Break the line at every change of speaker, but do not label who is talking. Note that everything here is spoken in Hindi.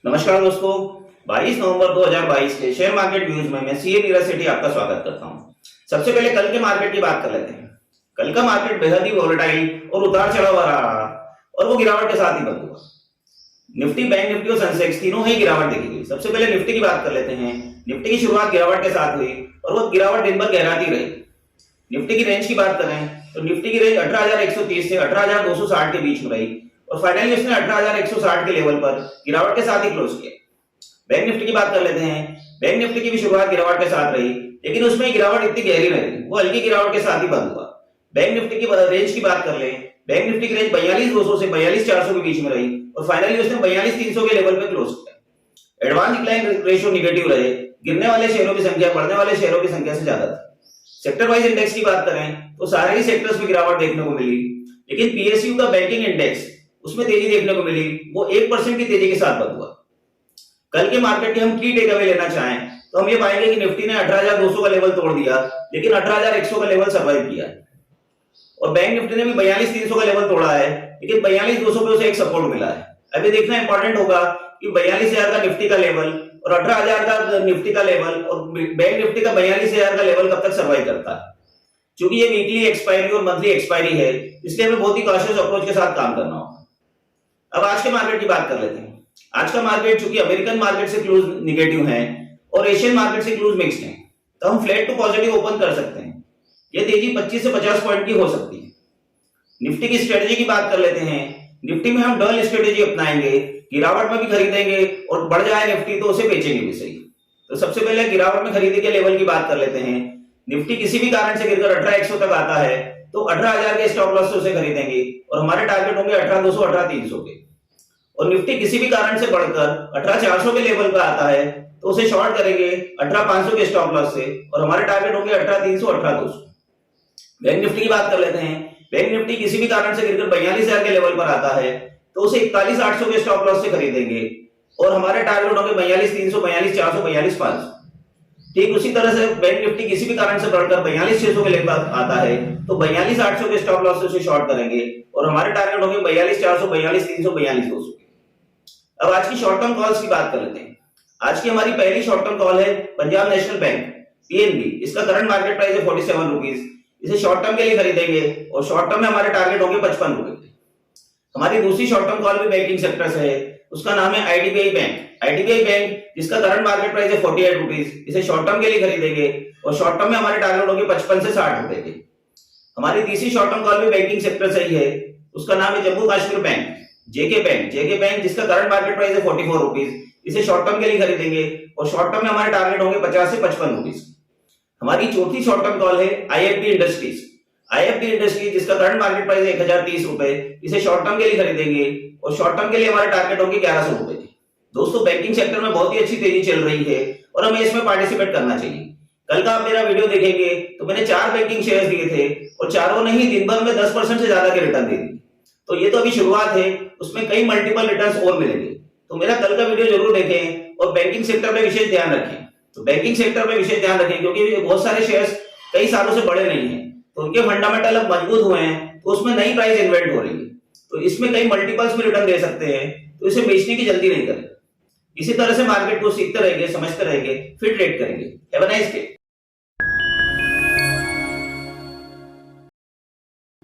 नमस्कार दोस्तों, 22 नवंबर 2022 के शेयर मार्केट व्यूज में मैं सीए नीरज सेठी आपका स्वागत करता हूं। सबसे पहले कल के मार्केट की बात कर लेते हैं। कल का मार्केट बेहद ही वोलेटाइल और उतार चढ़ाव रहा और वो गिरावट के साथ ही बंद हुआ। निफ्टी, बैंक निफ्टी और सेंसेक्स तीनों ही गिरावट देखी गई। सबसे पहले निफ्टी की बात कर लेते हैं। निफ्टी की शुरुआत गिरावट के साथ हुई और वो गिरावट दिन भर गहराती रही। निफ्टी की रेंज की बात करें तो निफ्टी की रेंज 18,130 से 18,260 के बीच में रही और फाइनली उसने 18,160 के लेवल पर गिरावट के साथ ही क्लोज किया। बैंक निफ्टी की बात कर लेते हैं। बैंक निफ्टी की भी शुरुआत गिरावट के साथ रही, लेकिन उसमें गिरावट इतनी गहरी नहीं रही, वो हल्की गिरावट के साथ ही बंद हुआ। बैंक निफ्टी की रेंज की बात कर लें, बैंक निफ्टी की रेंज 42,200 से 42,400 के बीच में रही और फाइनली उसने 42,300 के लेवल पे क्लोज किया। एडवांस डिक्लाइन रेशियो नेगेटिव रहे, गिरने वाले शेयरों की संख्या बढ़ने वाले शेयरों की संख्या से ज्यादा थी। सेक्टर वाइज इंडेक्स की बात करें तो सारे ही सेक्टर्स में गिरावट देखने को मिली, लेकिन पीएसयू का बैंकिंग इंडेक्स उसमें तेजी देखने को मिली, वो 1% की तेजी के साथ बंद हुआ। कल के मार्केट की हम की टेक अवे लेना चाहें तो हम ये पाएंगे कि निफ्टी ने 18,200 का लेवल तोड़ दिया, लेकिन 18,100 का लेवल सर्वाइव किया और बैंक निफ्टी ने भी 42,300 का लेवल तोड़ा है, लेकिन 42,200 पे उसे एक सपोर्ट मिला है। अभी देखना इंपॉर्टेंट होगा कि 42,000 का निफ्टी का लेवल और 18,000 का निफ्टी का लेवल और बैंक निफ्टी का 42,000 का लेवल कब तक सर्वाइव करता है। क्योंकि ये वीकली एक्सपायरी और मंथली एक्सपायरी है, इसलिए हमें बहुत ही कॉशियस अप्रोच के साथ काम करना होगा। अब आज के मार्केट की बात कर लेते हैं। आज का मार्केट चूंकि अमेरिकन मार्केट से क्लोज निगेटिव है और एशियन मार्केट से क्लोज मिक्स्ड है, तो हम फ्लैट टू पॉजिटिव ओपन कर सकते हैं। ये तेजी 25 से 50 पॉइंट की हो सकती है। निफ्टी की स्ट्रेटेजी की बात कर लेते हैं। निफ्टी में हम डबल स्ट्रेटेजी अपनाएंगे, गिरावट में भी खरीदेंगे और बढ़ जाए निफ्टी तो उसे बेचेंगे भी सही। तो सबसे पहले गिरावट में खरीदे के लेवल की बात कर लेते हैं। निफ्टी किसी भी कारण से गिरकर 18,100 तक आता है तो 18,000 के स्टॉप लॉस से उसे खरीदेंगे और हमारे टारगेट होंगे 18,200 18,300 के। और निफ्टी किसी भी कारण से बढ़कर 18,400 के लेवल पर आता है तो उसे शॉर्ट करेंगे 18,500 के स्टॉप लॉस से और हमारे टारगेट होंगे 18,300 18,200। बैंक निफ्टी की बात कर लेते हैं। बैंक निफ्टी किसी भी कारण से गिरकर 42,000 के लेवल पर आता है तो उसे 41,800 के स्टॉप लॉस से खरीदेंगे और हमारे टारगेट होंगे 42,300 42,400 42,500। ठीक उसी तरह से बैंक निफ्टी किसी भी कारण से बढ़कर 42,600 के लेवल पर आता है तो 42,800 के स्टॉप लॉस से उसे शॉर्ट करेंगे और हमारे टारगेट होंगे 42,400 42,300 42,200। अब आज की शॉर्ट टर्म कॉल्स की बात कर लेते हैं। आज की हमारी पहली शॉर्ट टर्म कॉल है पंजाब नेशनल बैंक पीएनबी। इसका करंट मार्केट प्राइस है 47 रुपीज। इसे शॉर्ट टर्म के लिए खरीदेंगे और शॉर्ट टर्म में हमारे टारगेट होंगे 55 रुपए। हमारी दूसरी शॉर्ट टर्म कॉल भी बैंकिंग सेक्टर से है, उसका नाम है आईडीबीआई बैंक। आईडीबीआई बैंक जिसका करंट मार्केट प्राइस है 48 रुपीज। इसे शॉर्ट टर्म के लिए खरीदेंगे और शॉर्ट टर्म में हमारे टारगेट होंगे 55 से 60 रुपए के। हमारी तीसरी शॉर्ट टर्म कॉल भी बैंकिंग सेक्टर से ही है, उसका नाम है जम्मू कश्मीर बैंक जेके बैंक। जेके बैंक जिसका करंट मार्केट प्राइस है 44 रुपीज। इसे शॉर्ट टर्म के लिए खरीदेंगे और शॉर्ट टर्म में हमारे टारगेट होंगे 50 से 55 रुपीज। हमारी चौथी शॉर्ट टर्म कॉल है आईएफबी इंडस्ट्रीज। आईएफबी इंडस्ट्रीज जिसका करंट मार्केट प्राइस है 1030 रुपए। इसे शॉर्ट टर्म के लिए खरीदेंगे और शॉर्ट टर्म के लिए हमारे टारगेट होंगे 1100 रुपए। दोस्तों, बैंकिंग सेक्टर में बहुत ही अच्छी तेजी चल रही है और हमें इसमें पार्टिसिपेट करना चाहिए। कल का आप मेरा वीडियो देखेंगे तो मैंने 4 बैंकिंग शेयर्स दिए थे और चारों ने ही दिन भर में 10% से ज्यादा के रिटर्न दे दिए। तो ये तो अभी शुरुआत है, उसमें कई मल्टीपल रिटर्न्स और मिलेंगे। तो मेरा कल का वीडियो जरूर देखें और बैंकिंग सेक्टर में विशेष ध्यान रखें। तो बैंकिंग सेक्टर में विशेष ध्यान रखें क्योंकि बहुत सारे शेयर्स कई सालों से बड़े नहीं हैं, तो उनके फंडामेंटल अब मजबूत हुए हैं, तो उसमें नई प्राइस इन्वेंट हो रही है, तो इसमें कई मल्टीपल्स में रिटर्न दे सकते हैं, तो इसे बेचने की जल्दी नहीं करें। इसी तरह से मार्केट को सीखते रहेंगे, समझते रहेंगे, फिर ट्रेड करेंगे। Have a nice day.